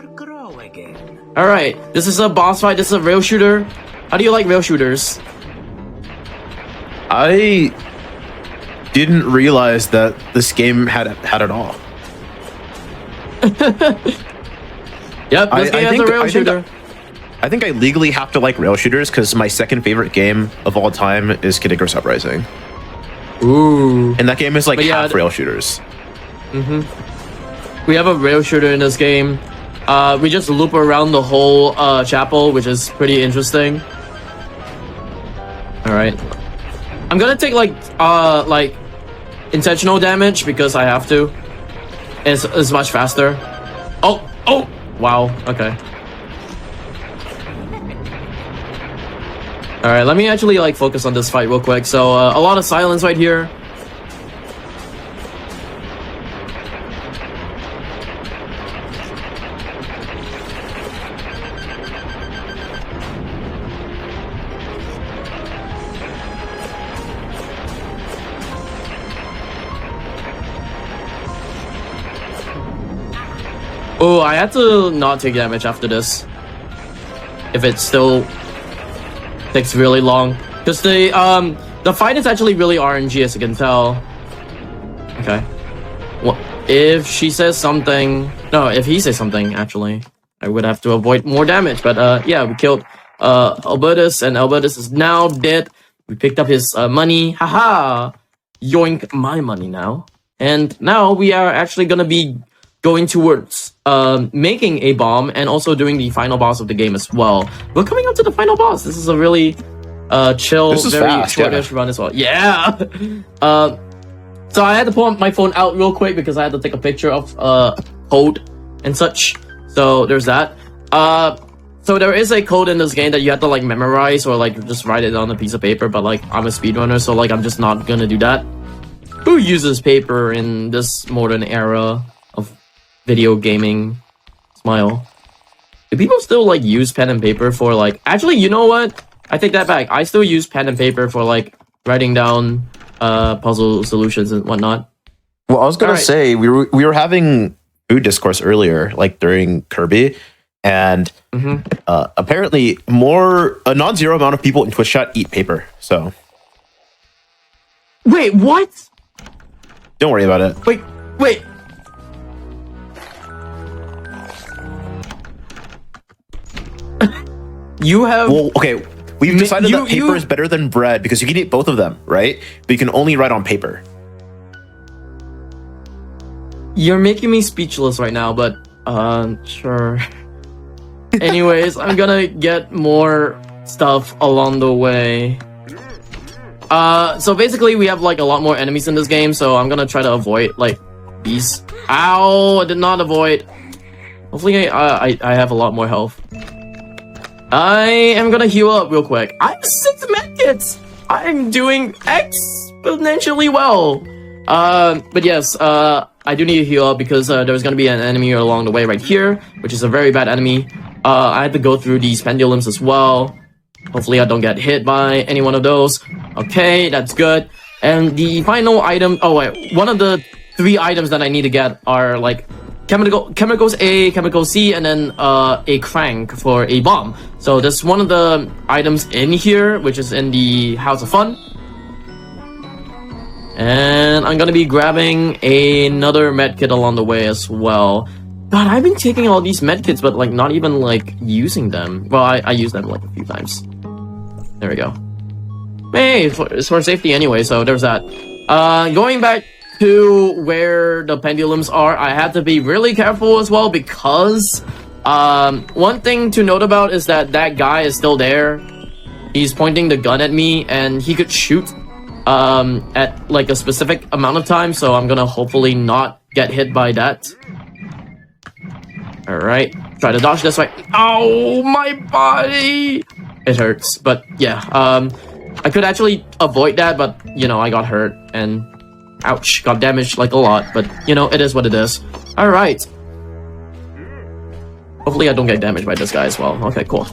All right. This is a boss fight. This is a rail shooter. How do you like rail shooters? I didn't realize that this game had it all. Yep, this game has a rail shooter. I think I legally have to like rail shooters because my second favorite game of all time is Kid Icarus Uprising. Ooh. And that game is like But yeah, half rail shooters. We have a rail shooter in this game. We just loop around the whole chapel, which is pretty interesting. All right. I'm gonna take like intentional damage because I have to. It's much faster. Oh, wow. Okay. All right, let me actually like focus on this fight real quick. So a lot of silence right here. Oh, I had to not take damage after this. If it still takes really long. Because the fight is actually really RNG, as you can tell. Okay. Well, if she says something, no, if he says something, actually, I would have to avoid more damage. But yeah, we killed Albertus, and Albertus is now dead. We picked up his money. Haha! Yoink my money now. And now we are actually gonna be going towards making a bomb and also doing the final boss of the game as well. We're coming up to the final boss. This is a really chill, very shortish run as well. Yeah. So I had to pull my phone out real quick because I had to take a picture of code and such. So there's that. So there is a code in this game that you have to like memorize or like just write it on a piece of paper. But like I'm a speedrunner, so like I'm just not gonna do that. Who uses paper in this modern era of video gaming? Smile. Do people still like use pen and paper for like? Actually, you know what? I take that back. I still use pen and paper for like writing down puzzle solutions and whatnot. Well, I was gonna say we were having food discourse earlier, like during Kirby, and apparently a non-zero amount of people in Twitch chat eat paper. So wait, what? Don't worry about it. Wait. You have... Well, okay. We've decided that paper is better than bread because you can eat both of them, right? But you can only write on paper. You're making me speechless right now, but sure. Anyways, I'm gonna get more stuff along the way. So basically we have like a lot more enemies in this game, so I'm gonna try to avoid like these. Ow! I did not avoid. Hopefully I have a lot more health. I am gonna heal up real quick. I have 6 medkits! I'm doing exponentially well. But yes, I do need to heal up because there's gonna be an enemy along the way right here, which is a very bad enemy. I had to go through these pendulums as well. Hopefully I don't get hit by any one of those. Okay, that's good. And the final item... Oh wait, one of the 3 items that I need to get are like chemicals A, chemicals C, and then a crank for a bomb. So that's one of the items in here, which is in the House of Fun. And I'm gonna be grabbing another medkit along the way as well. God, I've been taking all these medkits, but like not even like using them. Well, I used them like a few times. There we go. Hey, it's for safety anyway, so there's that. Going back to where the pendulums are, I had to be really careful as well because one thing to note about is that guy is still there. He's pointing the gun at me and he could shoot at like a specific amount of time, so I'm gonna hopefully not get hit by that. Alright, try to dodge this way. Ow, my body! It hurts, but yeah, I could actually avoid that, but you know, I got hurt and ouch, got damaged like a lot, but you know, it is what it is. Alright. Hopefully I don't get damaged by this guy as well. Okay, cool.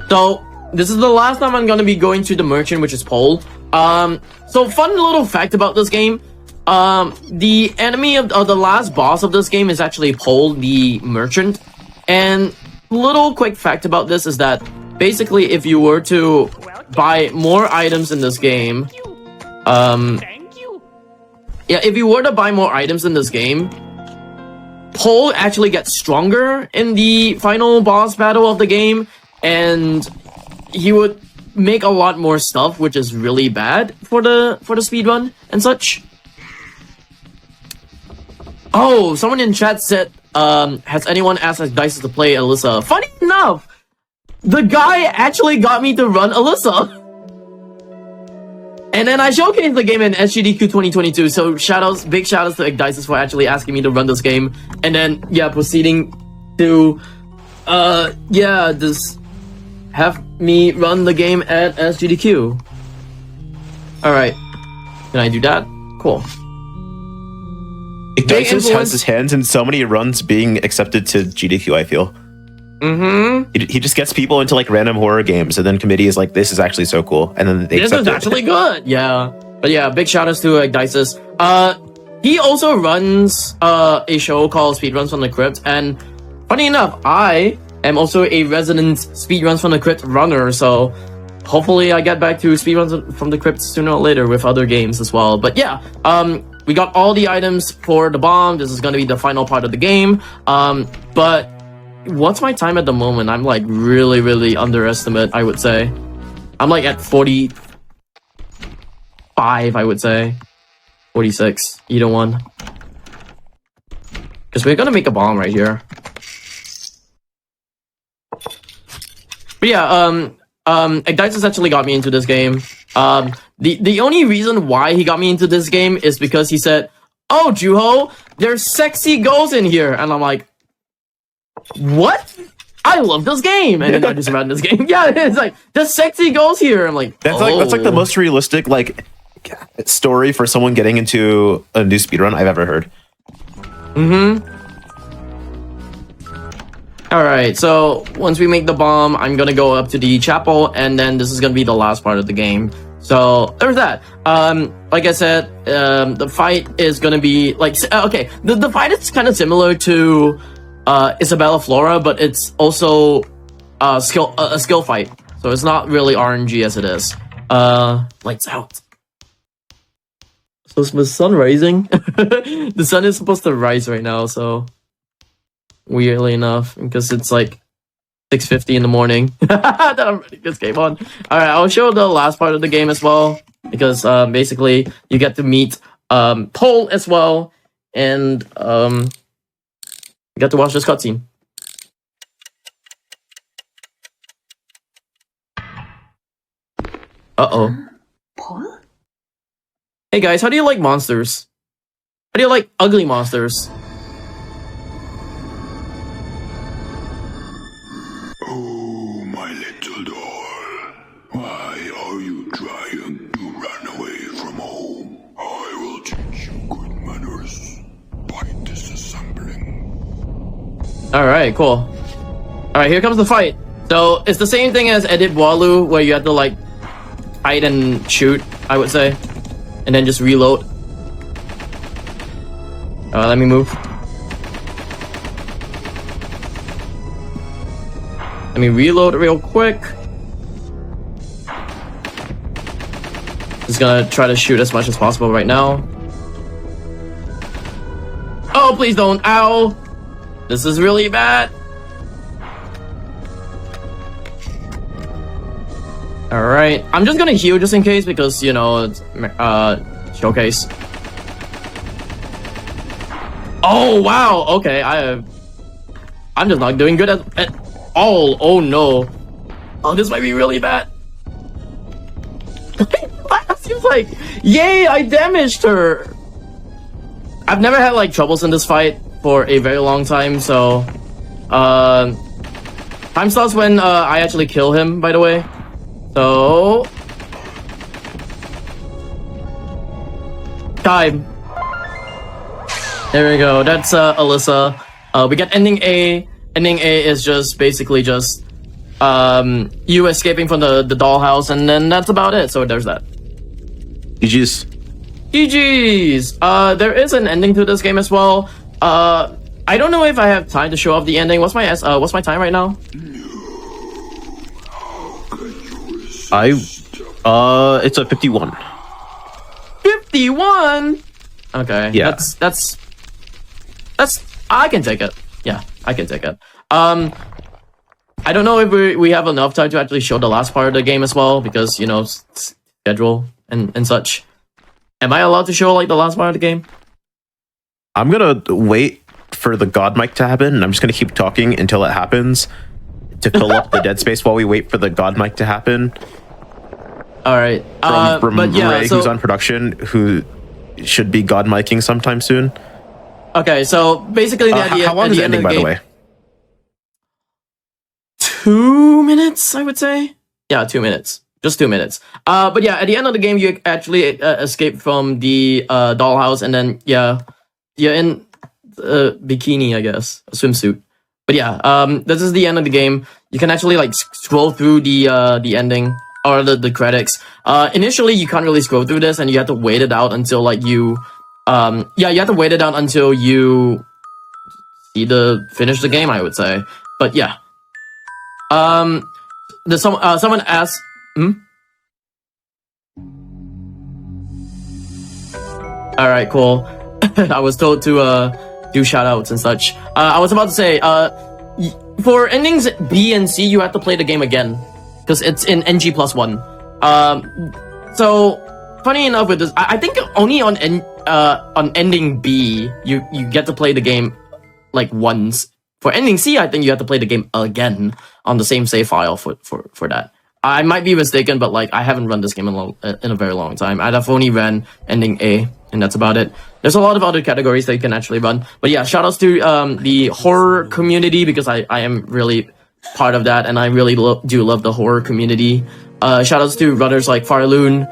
So, this is the last time I'm gonna be going to the merchant, which is Pole. So fun little fact about this game. The enemy of the last boss of this game is actually Pole, the merchant. And little quick fact about this is that basically if you were to buy more items in this game, yeah, if you were to buy more items in this game, Pole actually gets stronger in the final boss battle of the game, and he would make a lot more stuff, which is really bad for the speedrun and such. Oh, someone in chat said, has anyone asked Dice to play Alisa? Funny enough, the guy actually got me to run Alisa. And then I showcased the game in SGDQ 2022, so big shoutouts to Igdices for actually asking me to run this game. And then, yeah, proceeding to, yeah, just have me run the game at SGDQ. Alright. Can I do that? Cool. Igdices has his hands in so many runs being accepted to GDQ, I feel. He just gets people into like random horror games, and then committee is like, this is actually so cool, and then they accept it. This is actually good. Yeah, but yeah, big shout outs to Igdices. He also runs a show called Speedruns from the Crypt, and funny enough, I am also a resident Speedruns from the Crypt runner. So hopefully I get back to speedruns from the crypt sooner or later with other games as well. But yeah, we got all the items for the bomb. This is gonna be the final part of the game. But what's my time at the moment? I'm like really underestimate, I would say. I'm like at 45, I would say. 46, either one. Because we're gonna make a bomb right here. But yeah, Ignites has actually got me into this game. The only reason why he got me into this game is because he said, "Oh, Juh0rse, there's sexy girls in here," and I'm like, "What? I love this game!" And then I just ran this game. Yeah, it's like there's sexy girls here. I'm like, that's like the most realistic like story for someone getting into a new speedrun I've ever heard. Alright, so once we make the bomb, I'm gonna go up to the chapel, and then this is gonna be the last part of the game. So there's that. Like I said, the fight is gonna be like okay. The fight is kind of similar to Isabella Flora, but it's also a skill fight. So it's not really RNG as it is. Lights out. So is the sun rising? The sun is supposed to rise right now, so weirdly enough, because it's like 6:50 in the morning that I'm ready this game on. Alright, I'll show the last part of the game as well, because basically you get to meet Paul as well, and you get to watch this cutscene. Uh-oh. Paul? Hey guys, how do you like monsters? How do you like ugly monsters? Oh, my little doll. Why are you trying to run away from home? I will teach you good manners by disassembling. Alright, cool. Alright, here comes the fight. So, it's the same thing as Edit Walu, where you have to like hide and shoot, I would say. And then just reload. Let me move. Let me reload real quick. Just gonna try to shoot as much as possible right now. Oh, please don't. Ow. This is really bad. Alright. I'm just gonna heal just in case because, you know, it's, showcase. Oh, wow. Okay, I'm just not doing good at all. Oh, no. Oh, this might be really bad. Seems like, yay, I damaged her. I've never had, like, troubles in this fight for a very long time, so... time starts when I actually kill him, by the way. So... time. There we go. That's Alisa. We get ending A. Ending A is just basically just you escaping from the dollhouse, and then that's about it. So there's that. GG's. GG's. There is an ending to this game as well. I don't know if I have time to show off the ending. What's my time right now? It's a 51. 51. Okay. Yeah. That's. I can take it. Yeah, I can take it. I don't know if we have enough time to actually show the last part of the game as well, because, you know, schedule and such. Am I allowed to show, like, the last part of the game? I'm gonna wait for the god mic to happen, and I'm just gonna keep talking until it happens to fill up the dead space while we wait for the god mic to happen. Alright. From but yeah, Ray, who's on production, who should be god micing sometime soon. Okay, so basically the idea. How long is the ending, by the way? 2 minutes, I would say. Yeah, 2 minutes. Just 2 minutes. But yeah, at the end of the game, you actually escape from the dollhouse, and then yeah, you're in bikini, I guess, a swimsuit. But yeah, this is the end of the game. You can actually like scroll through the ending or the credits. Initially, you can't really scroll through this, and you have to wait it out until like you. Yeah, you have to wait it out until you see finish the game, I would say. But yeah. Someone asked All right, cool. I was told to do shoutouts and such. I was about to say, for endings B and C, you have to play the game again because it's in NG+1. So funny enough with this, I think only on ending B you get to play the game like once. For ending C, I think you have to play the game again on the same save file for that. I might be mistaken, but like I haven't run this game in a very long time. I've only ran ending A, and that's about it. There's a lot of other categories that you can actually run. But yeah, shoutouts to the horror community because I am really part of that, and I really do love the horror community. Shoutouts to runners like Farloon,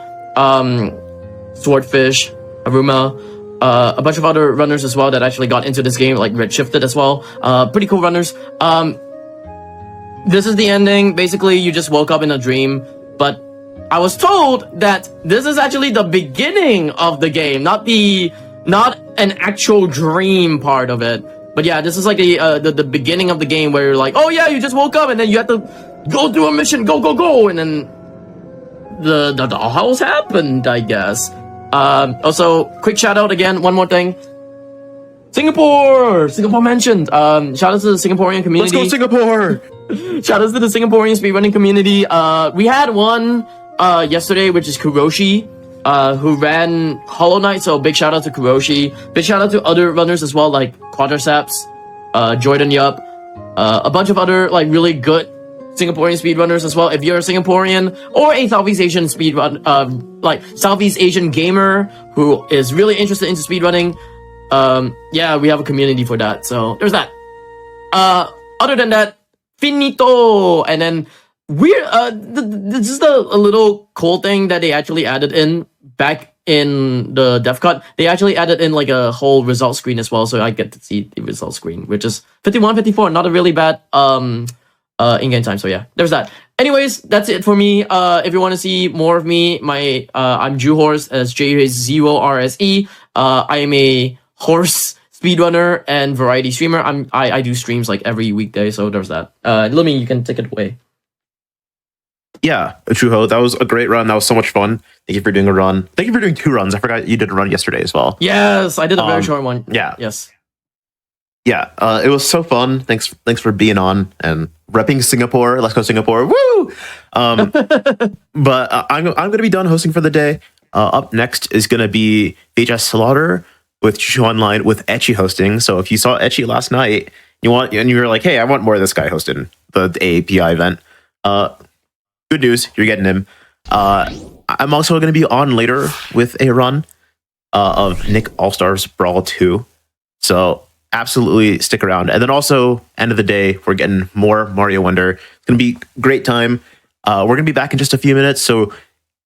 Swordfish, Aruma, a bunch of other runners as well that actually got into this game, like Redshifted as well. Pretty cool runners. This is the ending. Basically, you just woke up in a dream, but I was told that this is actually the beginning of the game, not an actual dream part of it. But yeah, this is like the beginning of the game where you're like, oh yeah, you just woke up and then you have to go do a mission, go, and then the house happened, I guess. Also, quick shout out again, one more thing. Singapore mentioned. Shout out to the Singaporean community. Let's go Singapore! Shout out to the Singaporean speedrunning community. We had one yesterday, which is Juh0rse, who ran Hollow Knight. So big shout out to Juh0rse. Big shout out to other runners as well, like Quadriceps, Jordan Yup, a bunch of other like really good Singaporean speedrunners as well. If you're a Singaporean or a Southeast Asian speedrun, like Southeast Asian gamer who is really interested into speedrunning, yeah, we have a community for that. So there's that. Other than that, finito. And then this is a little cool thing that they actually added in back in the dev cut. They actually added in like a whole result screen as well, so I get to see the result screen, which is 51-54, not a really bad in-game time. So yeah, there's that. Anyways, that's it for me. If you want to see more of me, I'm Juh0rse, as Juh0rse. I am a horse speedrunner and variety streamer. I do streams like every weekday, so there's that. Lumi, you can take it away. Yeah, Juh0rse, that was a great run. That was so much fun. Thank you for doing a run. Thank you for doing 2 runs. I forgot you did a run yesterday as well. Yes, I did a very short one. Yeah. Yes. Yeah, it was so fun. Thanks for being on and repping Singapore. Let's go Singapore. Woo! But I'm going to be done hosting for the day. Up next is going to be VHS Slaughter with Chuchu Online with Etchy hosting. So if you saw Etchy last night, you were like, hey, I want more of this guy hosting the AAPI event. Good news, you're getting him. I'm also going to be on later with a run of Nick All-Stars Brawl 2. So absolutely stick around. And then also, end of the day, we're getting more Mario Wonder. It's going to be a great time. We're going to be back in just a few minutes. So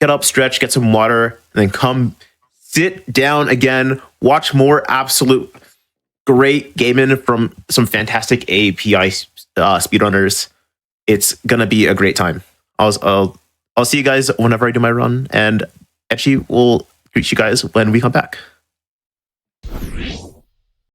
get up, stretch, get some water, and then come sit down again, watch more absolute great gaming from some fantastic AAPI speedrunners. It's going to be a great time. I'll see you guys whenever I do my run, and Etchy will greet you guys when we come back.